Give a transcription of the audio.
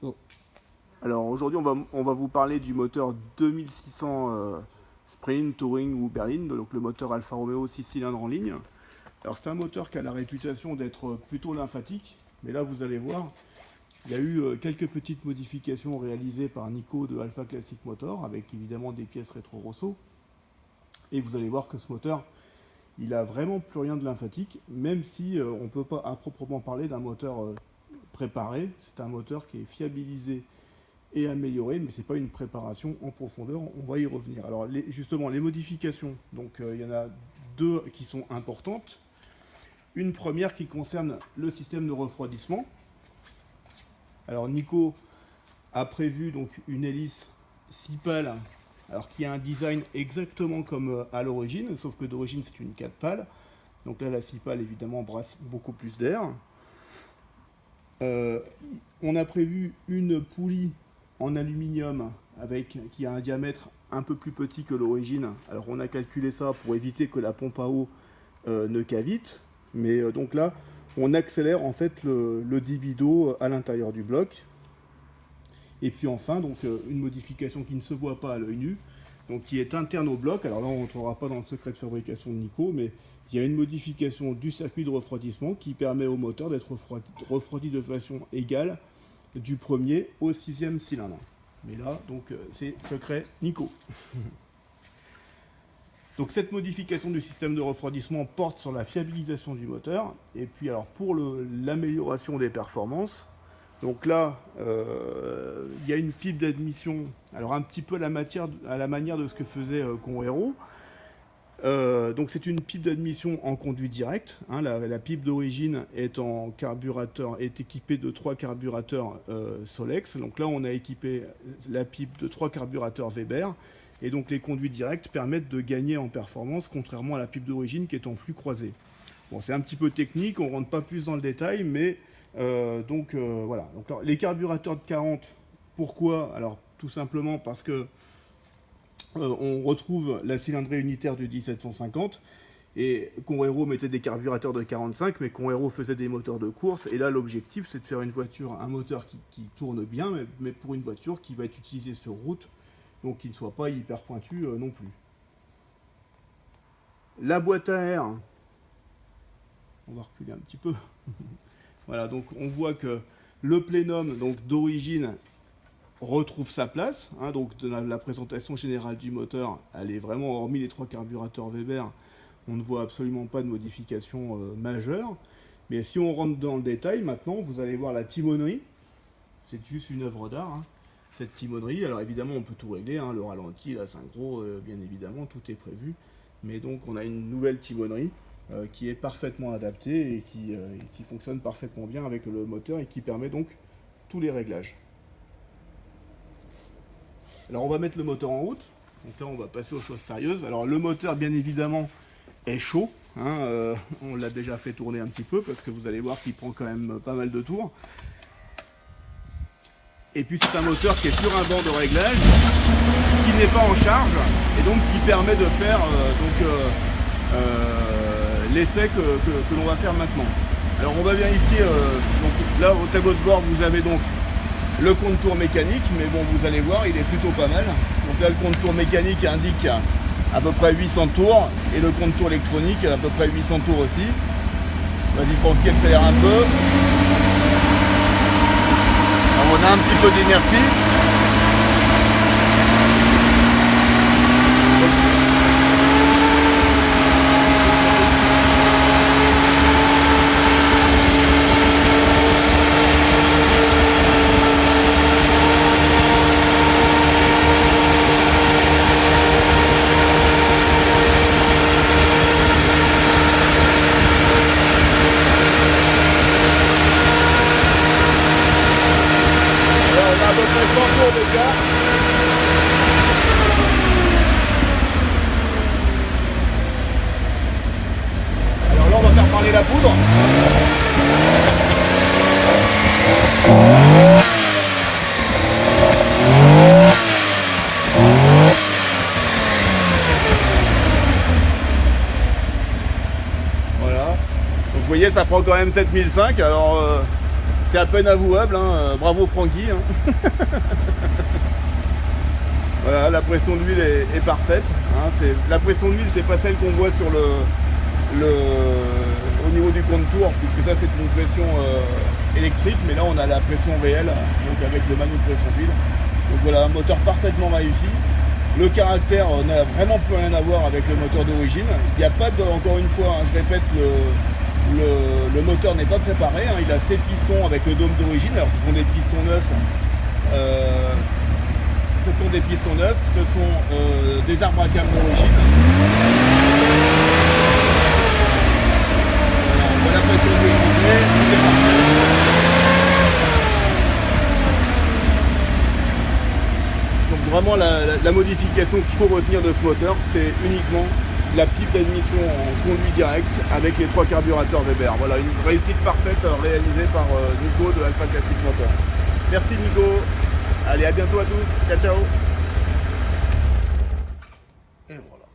Oh. Alors aujourd'hui on va vous parler du moteur 2600 Sprint, Touring ou Berline, donc le moteur Alfa Romeo 6 cylindres en ligne. Alors c'est un moteur qui a la réputation d'être plutôt lymphatique, mais là vous allez voir, il y a eu quelques petites modifications réalisées par Nico de Alpha Classic Motor, avec évidemment des pièces rétro Rosso. Et vous allez voir que ce moteur, il a vraiment plus rien de lymphatique, même si on ne peut pas à proprement parler d'un moteur préparé. C'est un moteur qui est fiabilisé et amélioré, mais ce n'est pas une préparation en profondeur, on va y revenir. Alors justement, les modifications, donc il y en a deux qui sont importantes. Une première qui concerne le système de refroidissement. Alors Nico a prévu donc une hélice 6 pales, alors qui a un design exactement comme à l'origine, sauf que d'origine c'est une 4 pales. Donc là la 6 pales évidemment brasse beaucoup plus d'air. On a prévu une poulie en aluminium qui a un diamètre un peu plus petit que l'origine. Alors on a calculé ça pour éviter que la pompe à eau ne cavite. Mais donc là, on accélère en fait le débit d'eau à l'intérieur du bloc. Et puis enfin, donc une modification qui ne se voit pas à l'œil nu, donc qui est interne au bloc. Alors là, on ne rentrera pas dans le secret de fabrication de Nico, mais il y a une modification du circuit de refroidissement qui permet au moteur d'être refroidi de façon égale du premier au 6e cylindre. Mais là, donc c'est secret Nico. Donc cette modification du système de refroidissement porte sur la fiabilisation du moteur. Et puis alors pour l'amélioration des performances, donc là il y a une pipe d'admission, alors un petit peu à la manière de ce que faisait Conrail. Donc c'est une pipe d'admission en conduit direct. Hein, la pipe d'origine est équipée de 3 carburateurs Solex. Donc là on a équipé la pipe de 3 carburateurs Weber. Et donc les conduits directs permettent de gagner en performance, contrairement à la pipe d'origine qui est en flux croisé. Bon, c'est un petit peu technique, on ne rentre pas plus dans le détail, mais voilà. Donc, alors, les carburateurs de 40, pourquoi? Alors tout simplement parce que on retrouve la cylindrée unitaire du 1750, et Conrail mettait des carburateurs de 45, mais Conrail faisait des moteurs de course, et là l'objectif c'est de faire un moteur qui tourne bien, mais pour une voiture qui va être utilisée sur route, donc qui ne soit pas hyper pointu non plus. La boîte à air, on va reculer un petit peu. Voilà, donc on voit que le plénum d'origine retrouve sa place. Hein, donc de la présentation générale du moteur, elle est vraiment, hormis les 3 carburateurs Weber, on ne voit absolument pas de modification majeure. Mais si on rentre dans le détail, maintenant, vous allez voir la timonerie. C'est juste une œuvre d'art. Hein. Cette timonerie, alors évidemment on peut tout régler, hein, le ralenti, la synchro, bien évidemment, tout est prévu. Mais donc on a une nouvelle timonerie qui est parfaitement adaptée et qui fonctionne parfaitement bien avec le moteur et qui permet donc tous les réglages. Alors on va mettre le moteur en route, donc là on va passer aux choses sérieuses. Alors le moteur bien évidemment est chaud, hein, on l'a déjà fait tourner un petit peu parce que vous allez voir qu'il prend quand même pas mal de tours. Et puis c'est un moteur qui est sur un banc de réglage, qui n'est pas en charge, et donc qui permet de faire l'essai que l'on va faire maintenant. Alors on va vérifier, donc là au tableau de bord vous avez donc le compte-tours mécanique, mais bon vous allez voir il est plutôt pas mal. Donc là le compte-tours mécanique indique à peu près 800 tours, et le compte-tours électronique à peu près 800 tours aussi. Vas-y Francky, accélère un peu. On a un petit peu d'inertie. Alors là on va faire parler la poudre. Voilà. Donc vous voyez ça prend quand même 7005. Alors C'est à peine avouable, hein. Bravo Francky. Hein. Voilà, la pression d'huile est parfaite. Hein. La pression d'huile, c'est pas celle qu'on voit sur au niveau du contour, puisque ça c'est une pression électrique, mais là on a la pression réelle, donc avec le manuel de pression d'huile. Donc voilà, un moteur parfaitement réussi. Le caractère n'a vraiment plus rien à voir avec le moteur d'origine. Il n'y a pas de, encore une fois, hein, je répète, le moteur n'est pas préparé. Hein. Il a 7 pistons avec le dôme d'origine, alors ce sont des pistons neufs. Ce sont des pistons neufs, ce sont des arbres à cam d'origine. Voilà, la pression d'huile rentrée, tout est parfait. Donc vraiment la modification qu'il faut retenir de ce moteur, c'est uniquement la pipe d'admission en conduit direct avec les 3 carburateurs Weber. Voilà, une réussite parfaite réalisée par Nico de Alpha Classic Motor. Merci Nico, allez à bientôt à tous, ciao ciao. Et voilà.